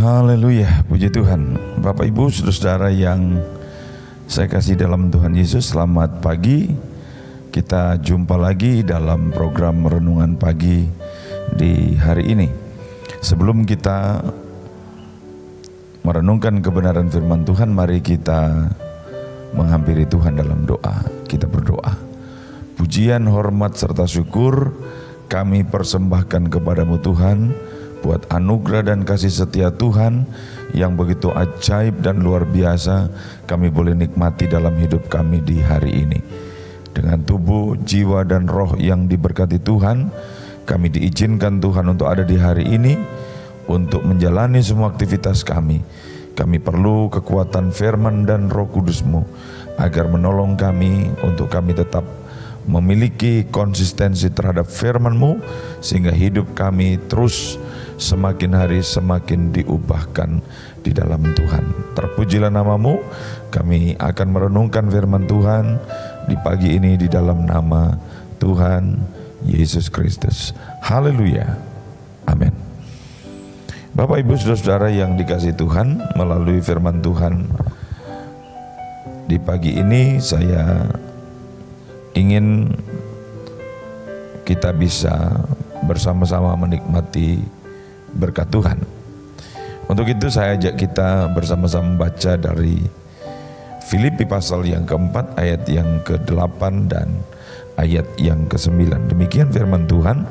Haleluya, puji Tuhan. Bapak Ibu saudara yang saya kasih dalam Tuhan Yesus, selamat pagi. Kita jumpa lagi dalam program Renungan Pagi di hari ini. Sebelum kita merenungkan kebenaran firman Tuhan, mari kita menghampiri Tuhan dalam doa. Kita berdoa. Pujian, hormat, serta syukur kami persembahkan kepadamu Tuhan, buat anugerah dan kasih setia Tuhan yang begitu ajaib dan luar biasa kami boleh nikmati dalam hidup kami di hari ini. Dengan tubuh, jiwa, dan roh yang diberkati Tuhan, kami diizinkan Tuhan untuk ada di hari ini, untuk menjalani semua aktivitas kami. Kami perlu kekuatan firman dan Roh Kudus-Mu agar menolong kami untuk kami tetap memiliki konsistensi terhadap firman-Mu, sehingga hidup kami terus semakin hari semakin diubahkan di dalam Tuhan. Terpujilah nama-Mu. Kami akan merenungkan firman Tuhan di pagi ini di dalam nama Tuhan Yesus Kristus. Haleluya. Amin. Bapak Ibu saudara yang dikasihi Tuhan, melalui firman Tuhan di pagi ini saya ingin kita bisa bersama-sama menikmati berkat Tuhan. Untuk itu saya ajak kita bersama-sama membaca dari Filipi pasal yang keempat, ayat yang ke-8 dan ayat yang ke-9. Demikian firman Tuhan.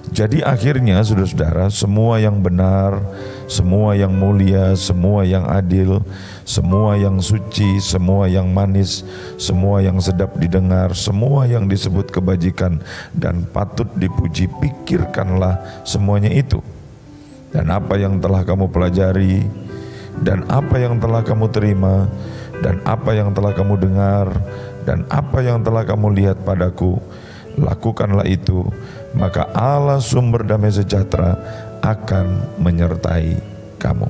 Jadi akhirnya saudara-saudara, semua yang benar, semua yang mulia, semua yang adil, semua yang suci, semua yang manis, semua yang sedap didengar, semua yang disebut kebajikan dan patut dipuji, pikirkanlah semuanya itu. Dan apa yang telah kamu pelajari, dan apa yang telah kamu terima, dan apa yang telah kamu dengar, dan apa yang telah kamu lihat padaku, lakukanlah itu, maka Allah sumber damai sejahtera akan menyertai kamu.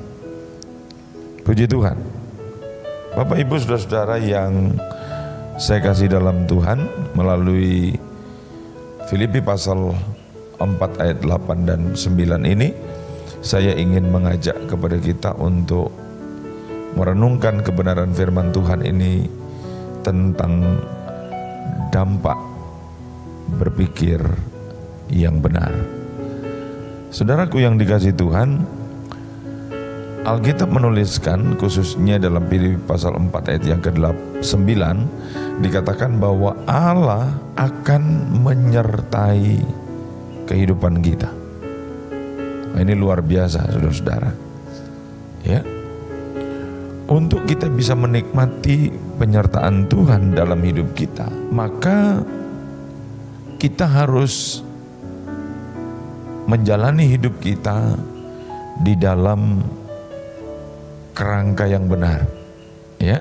Puji Tuhan. Bapak Ibu saudara-saudara yang saya kasih dalam Tuhan, melalui Filipi pasal 4 ayat 8 dan 9 ini, saya ingin mengajak kepada kita untuk merenungkan kebenaran firman Tuhan ini tentang dampak berpikir yang benar. Saudaraku yang dikasihi Tuhan, Alkitab menuliskan khususnya dalam Filipi pasal 4 ayat yang ke-9 dikatakan bahwa Allah akan menyertai kehidupan kita. Ini luar biasa saudara-saudara. Ya. Untuk kita bisa menikmati penyertaan Tuhan dalam hidup kita, maka kita harus menjalani hidup kita di dalam kerangka yang benar. Ya.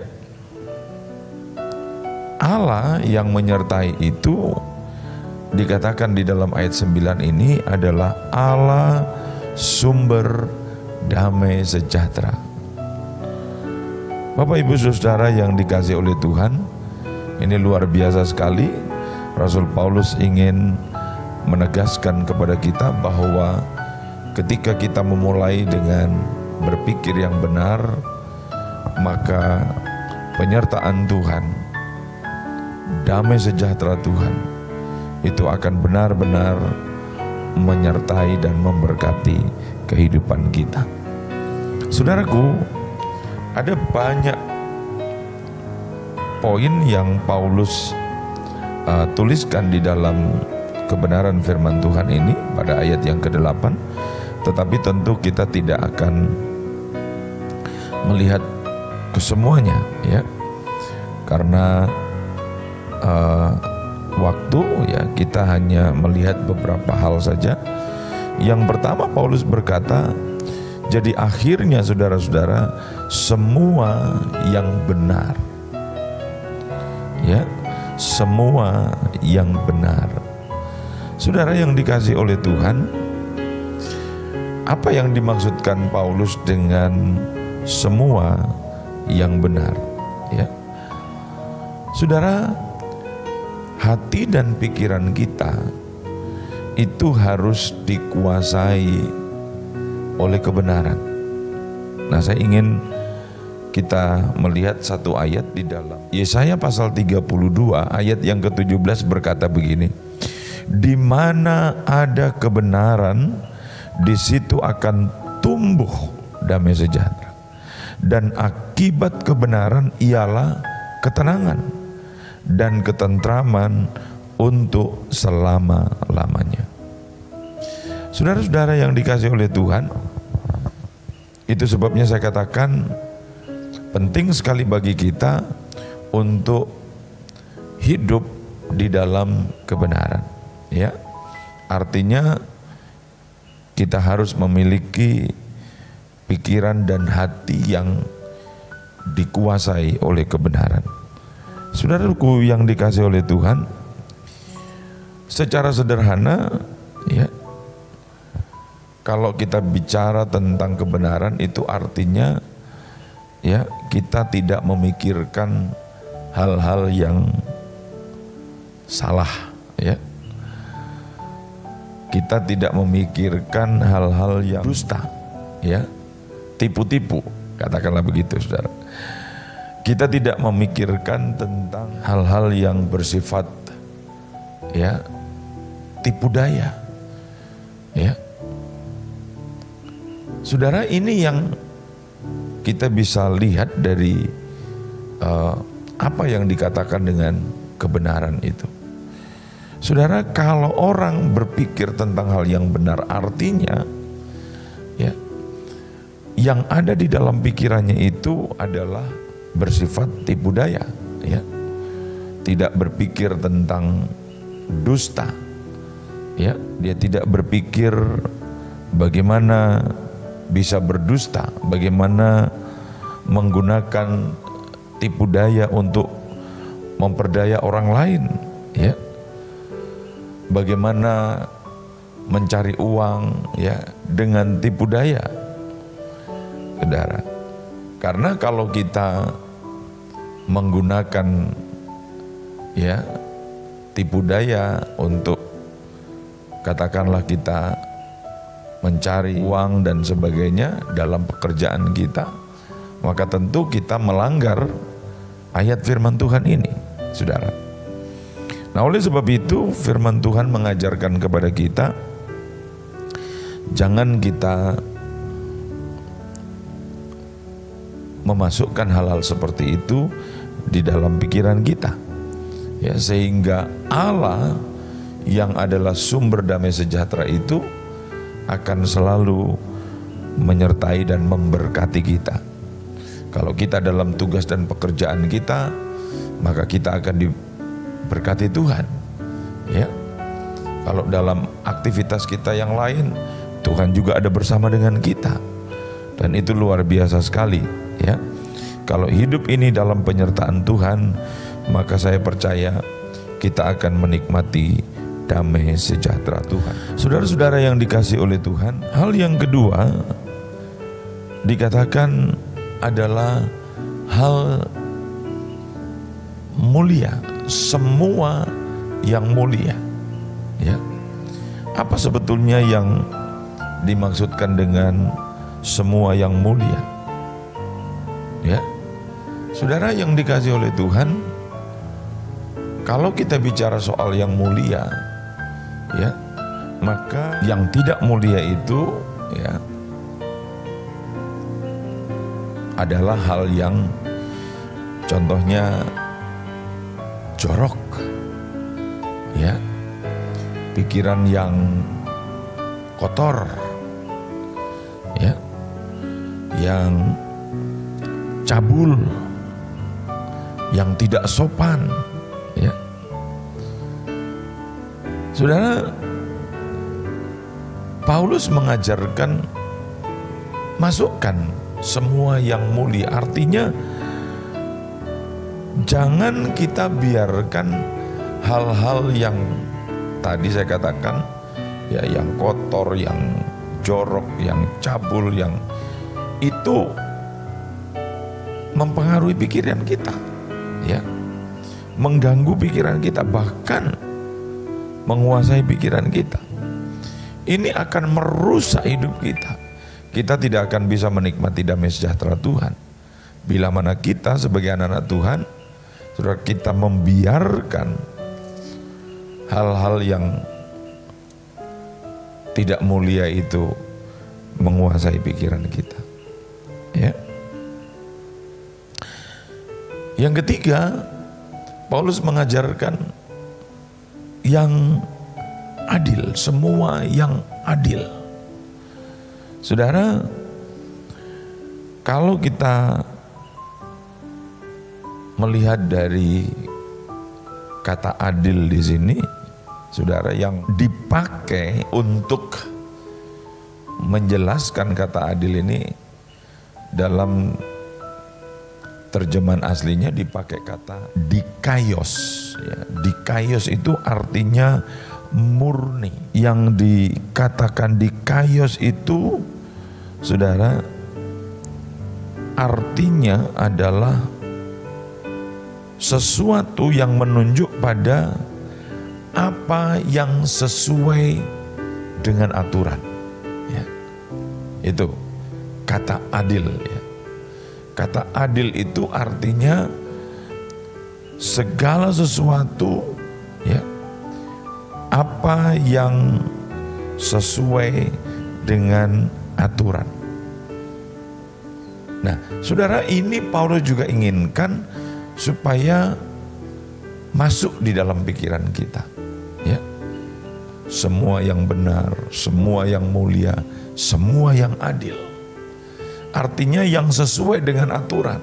Allah yang menyertai itu dikatakan di dalam ayat 9 ini adalah Allah sumber damai sejahtera. Bapak Ibu saudara yang dikasihi oleh Tuhan, ini luar biasa sekali. Rasul Paulus ingin menegaskan kepada kita bahwa ketika kita memulai dengan berpikir yang benar, maka penyertaan Tuhan, damai sejahtera Tuhan itu akan benar-benar menyertai dan memberkati kehidupan kita. Saudaraku, ada banyak poin yang Paulus tuliskan di dalam kebenaran firman Tuhan ini pada ayat yang ke-8, tetapi tentu kita tidak akan melihat kesemuanya, ya, karena waktu, ya, kita hanya melihat beberapa hal saja. Yang pertama, Paulus berkata, jadi akhirnya saudara-saudara, semua yang benar, ya, semua yang benar. Saudara yang dikasihi oleh Tuhan, apa yang dimaksudkan Paulus dengan semua yang benar, ya? Saudara, hati dan pikiran kita itu harus dikuasai oleh kebenaran. Nah, saya ingin kita melihat satu ayat di dalam Yesaya pasal 32 ayat yang ke-17 berkata begini. Di mana ada kebenaran, di situ akan tumbuh damai sejahtera. Dan akibat kebenaran ialah ketenangan dan ketentraman untuk selama-lamanya. Saudara-saudara yang dikasihi oleh Tuhan, itu sebabnya saya katakan penting sekali bagi kita untuk hidup di dalam kebenaran. Ya, artinya kita harus memiliki pikiran dan hati yang dikuasai oleh kebenaran. Saudaraku yang dikasihi oleh Tuhan, secara sederhana, ya, kalau kita bicara tentang kebenaran itu artinya ya kita tidak memikirkan hal-hal yang salah, ya. Kita tidak memikirkan hal-hal yang dusta, ya, tipu-tipu, katakanlah begitu, saudara. Kita tidak memikirkan tentang hal-hal yang bersifat ya tipu daya, ya. Saudara, ini yang kita bisa lihat dari apa yang dikatakan dengan kebenaran itu. Saudara, kalau orang berpikir tentang hal yang benar, artinya ya, yang ada di dalam pikirannya itu adalah bersifat tipu daya, ya. Tidak berpikir tentang dusta, ya. Dia tidak berpikir bagaimana bisa berdusta, bagaimana menggunakan tipu daya untuk memperdaya orang lain, ya. Bagaimana mencari uang, ya, dengan tipu daya, saudara. Karena kalau kita menggunakan ya tipu daya untuk katakanlah kita mencari uang dan sebagainya dalam pekerjaan kita, maka tentu kita melanggar ayat firman Tuhan ini, saudara. Nah, oleh sebab itu firman Tuhan mengajarkan kepada kita, jangan kita memasukkan hal-hal seperti itu di dalam pikiran kita, ya, sehingga Allah yang adalah sumber damai sejahtera itu akan selalu menyertai dan memberkati kita. Kalau kita dalam tugas dan pekerjaan kita, maka kita akan diberkati Tuhan, ya. Kalau dalam aktivitas kita yang lain, Tuhan juga ada bersama dengan kita, dan itu luar biasa sekali, ya. Kalau hidup ini dalam penyertaan Tuhan, maka saya percaya kita akan menikmati damai sejahtera Tuhan. Saudara-saudara yang dikasihi oleh Tuhan, hal yang kedua dikatakan adalah hal mulia, semua yang mulia, ya. Apa sebetulnya yang dimaksudkan dengan semua yang mulia, ya? Saudara yang dikasihi oleh Tuhan, kalau kita bicara soal yang mulia, ya, maka yang tidak mulia itu, ya, adalah hal yang contohnya jorok, ya, pikiran yang kotor, ya, yang cabul, yang tidak sopan, ya. Saudara, Paulus mengajarkan masukkan semua yang mulia, artinya jangan kita biarkan hal-hal yang tadi saya katakan, ya, yang kotor, yang jorok, yang cabul, yang itu mempengaruhi pikiran kita, ya, mengganggu pikiran kita, bahkan menguasai pikiran kita. Ini akan merusak hidup kita. kita tidak akan bisa menikmati damai sejahtera Tuhan. Bila mana kita sebagai anak-anak Tuhan, saudara, kita membiarkan hal-hal yang tidak mulia itu menguasai pikiran kita. Ya. Yang ketiga, Paulus mengajarkan yang adil, semua yang adil. Saudara, kalau kita melihat dari kata adil di sini, saudara, yang dipakai untuk menjelaskan kata adil ini dalam terjemahan aslinya dipakai kata dikaios. Ya, dikaios itu artinya murni. Yang dikatakan dikaios itu, saudara, artinya adalah sesuatu yang menunjuk pada apa yang sesuai dengan aturan. Ya. Itu kata adil. Ya. Kata adil itu artinya segala sesuatu, ya, apa yang sesuai dengan aturan. Nah, saudara, ini Paulus juga inginkan supaya masuk di dalam pikiran kita, ya. Semua yang benar, semua yang mulia, semua yang adil. Artinya yang sesuai dengan aturan.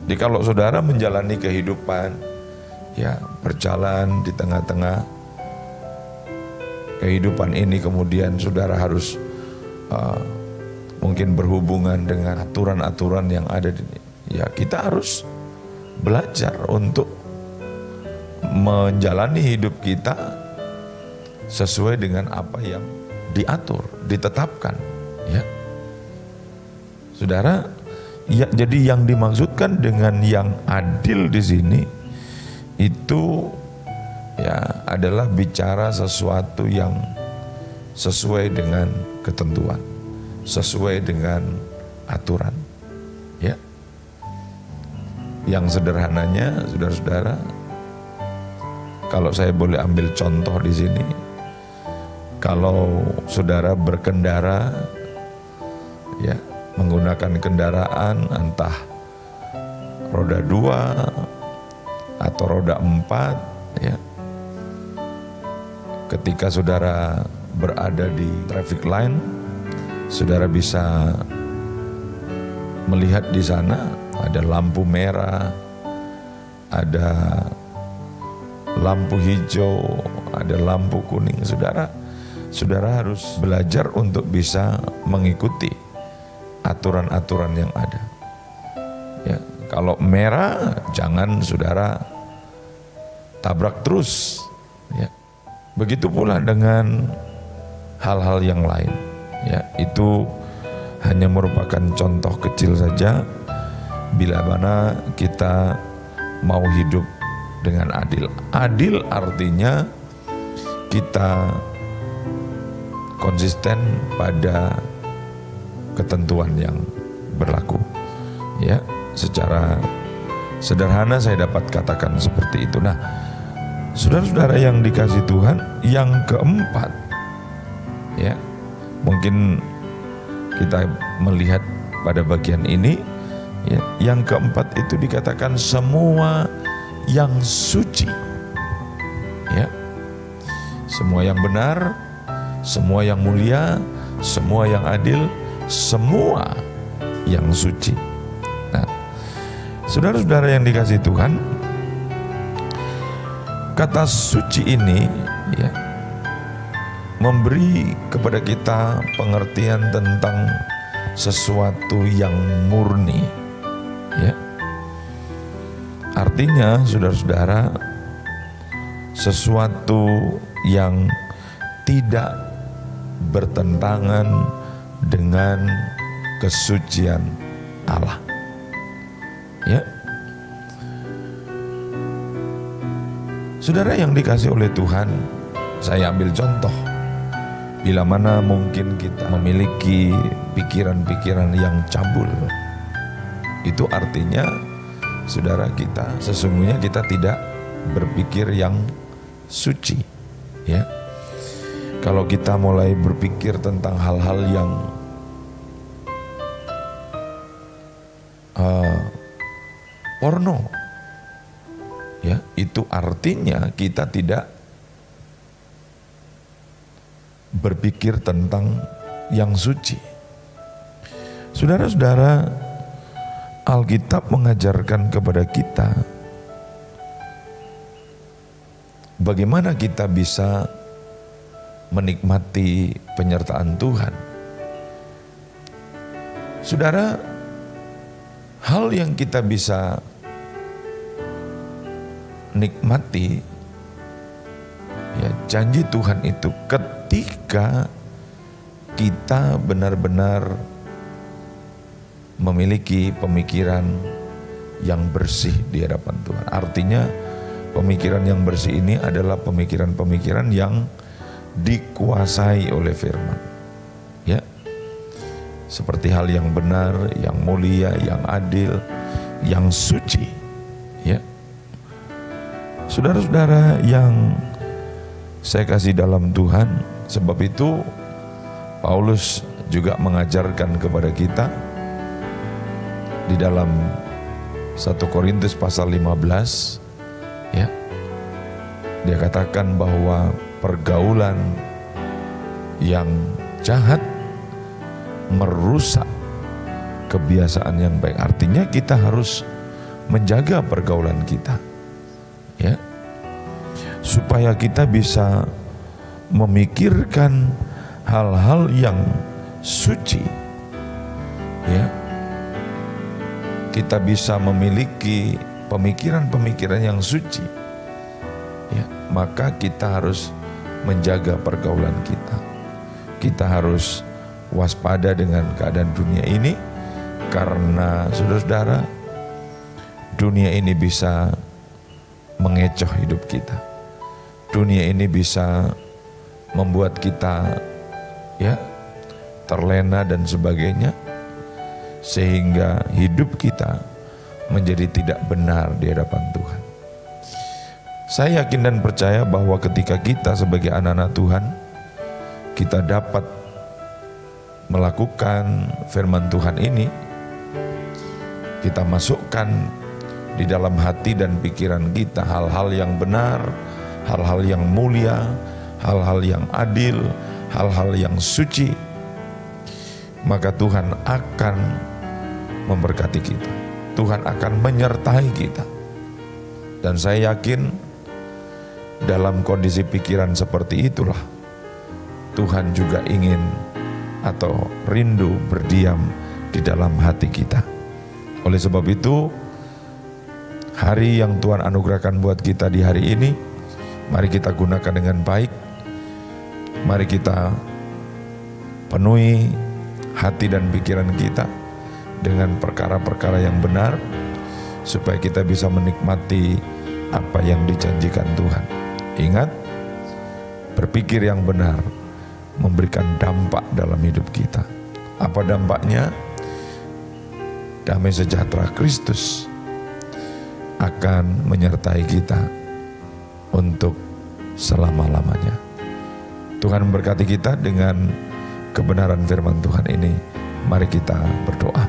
Jadi kalau saudara menjalani kehidupan, ya, berjalan di tengah-tengah kehidupan ini, kemudian saudara harus mungkin berhubungan dengan aturan-aturan yang ada di, ya, kita harus belajar untuk menjalani hidup kita sesuai dengan apa yang diatur, ditetapkan, ya. Saudara, ya, jadi yang dimaksudkan dengan yang adil di sini itu, ya, adalah bicara sesuatu yang sesuai dengan ketentuan, sesuai dengan aturan, ya. Yang sederhananya, saudara-saudara, kalau saya boleh ambil contoh di sini, kalau saudara berkendara, ya, menggunakan kendaraan entah roda 2 atau roda 4, ya. Ketika saudara berada di traffic line, saudara bisa melihat di sana ada lampu merah, ada lampu hijau, ada lampu kuning. Saudara harus belajar untuk bisa mengikuti aturan-aturan yang ada. Ya, kalau merah jangan saudara tabrak terus. Ya. Begitu pula dengan hal-hal yang lain. Ya, itu hanya merupakan contoh kecil saja bila mana kita mau hidup dengan adil. Adil artinya kita konsisten pada ketentuan yang berlaku. Ya, secara sederhana saya dapat katakan seperti itu. Nah, saudara-saudara yang dikasihi Tuhan, yang keempat, ya, mungkin kita melihat pada bagian ini, ya, yang keempat itu dikatakan semua yang suci, ya, semua yang benar, semua yang mulia, semua yang adil, semua yang suci. Nah, saudara-saudara yang dikasihi Tuhan, kata suci ini, ya, memberi kepada kita pengertian tentang sesuatu yang murni, ya. Artinya, saudara-saudara, sesuatu yang tidak bertentangan dengan kesucian Allah, ya. Saudara yang dikasihi oleh Tuhan, saya ambil contoh Bila mana mungkin kita memiliki pikiran-pikiran yang cabul, itu artinya saudara kita sesungguhnya kita tidak berpikir yang suci, ya. Kalau kita mulai berpikir tentang hal-hal yang porno, ya, itu artinya kita tidak berpikir tentang yang suci. Saudara-saudara, Alkitab mengajarkan kepada kita bagaimana kita bisa menikmati penyertaan Tuhan. Saudara, hal yang kita bisa nikmati, ya, janji Tuhan itu ketika kita benar-benar memiliki pemikiran yang bersih di hadapan Tuhan. Artinya pemikiran yang bersih ini adalah pemikiran-pemikiran yang dikuasai oleh firman, ya, seperti hal yang benar, yang mulia, yang adil, yang suci, ya. Saudara-saudara yang saya kasih dalam Tuhan, sebab itu Paulus juga mengajarkan kepada kita di dalam 1 Korintus pasal 15, ya. Dia katakan bahwa pergaulan yang jahat merusak kebiasaan yang baik. Artinya kita harus menjaga pergaulan kita, ya, supaya kita bisa memikirkan hal-hal yang suci, ya. Kita bisa memiliki pemikiran-pemikiran yang suci, ya. Maka kita harus menjaga pergaulan kita. Kita harus waspada dengan keadaan dunia ini, karena saudara-saudara, dunia ini bisa mengecoh hidup kita. Dunia ini bisa membuat kita, ya, terlena dan sebagainya, sehingga hidup kita menjadi tidak benar di hadapan Tuhan. Saya yakin dan percaya bahwa ketika kita sebagai anak-anak Tuhan, kita dapat melakukan firman Tuhan ini, kita masukkan di dalam hati dan pikiran kita hal-hal yang benar, hal-hal yang mulia, hal-hal yang adil, hal-hal yang suci, maka Tuhan akan memberkati kita. Tuhan akan menyertai kita. Dan saya yakin dalam kondisi pikiran seperti itulah Tuhan juga ingin atau rindu berdiam di dalam hati kita. Oleh sebab itu, hari yang Tuhan anugerahkan buat kita di hari ini, mari kita gunakan dengan baik. Mari kita penuhi hati dan pikiran kita dengan perkara-perkara yang benar, supaya kita bisa menikmati apa yang dijanjikan Tuhan. Ingat, berpikir yang benar memberikan dampak dalam hidup kita. Apa dampaknya? Damai sejahtera Kristus akan menyertai kita untuk selama-lamanya. Tuhan memberkati kita dengan kebenaran firman Tuhan ini. Mari kita berdoa.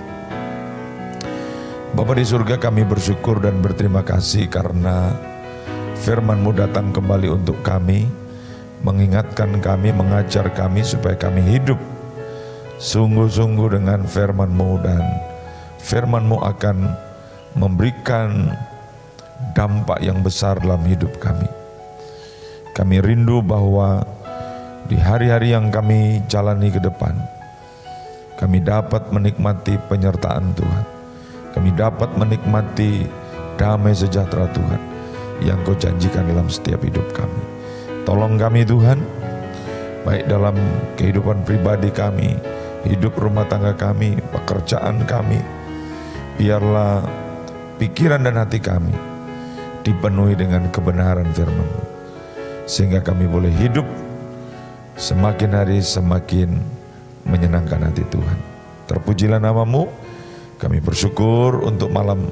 Bapa di surga, kami bersyukur dan berterima kasih karena firman-Mu datang kembali untuk kami, mengingatkan kami, mengajar kami supaya kami hidup sungguh-sungguh dengan firman-Mu, dan firman-Mu akan memberikan dampak yang besar dalam hidup kami. Kami rindu bahwa di hari-hari yang kami jalani ke depan, kami dapat menikmati penyertaan Tuhan. Kami dapat menikmati damai sejahtera Tuhan yang Kau janjikan dalam setiap hidup kami. Tolong kami Tuhan, baik dalam kehidupan pribadi kami, hidup rumah tangga kami, pekerjaan kami. Biarlah pikiran dan hati kami dipenuhi dengan kebenaran firman-Mu, sehingga kami boleh hidup semakin hari semakin menyenangkan hati Tuhan. Terpujilah nama-Mu. Kami bersyukur untuk malam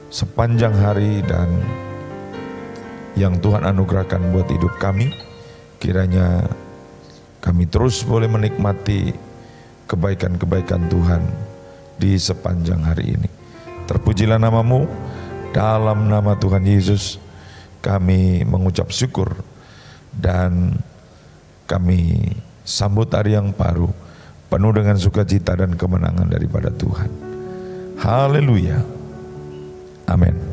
sepanjang hari dan yang Tuhan anugerahkan buat hidup kami. Kiranya kami terus boleh menikmati kebaikan-kebaikan Tuhan di sepanjang hari ini. Terpujilah nama-Mu. Dalam nama Tuhan Yesus kami mengucap syukur dan kami sambut hari yang baru penuh dengan sukacita dan kemenangan daripada Tuhan. Haleluya. Amin.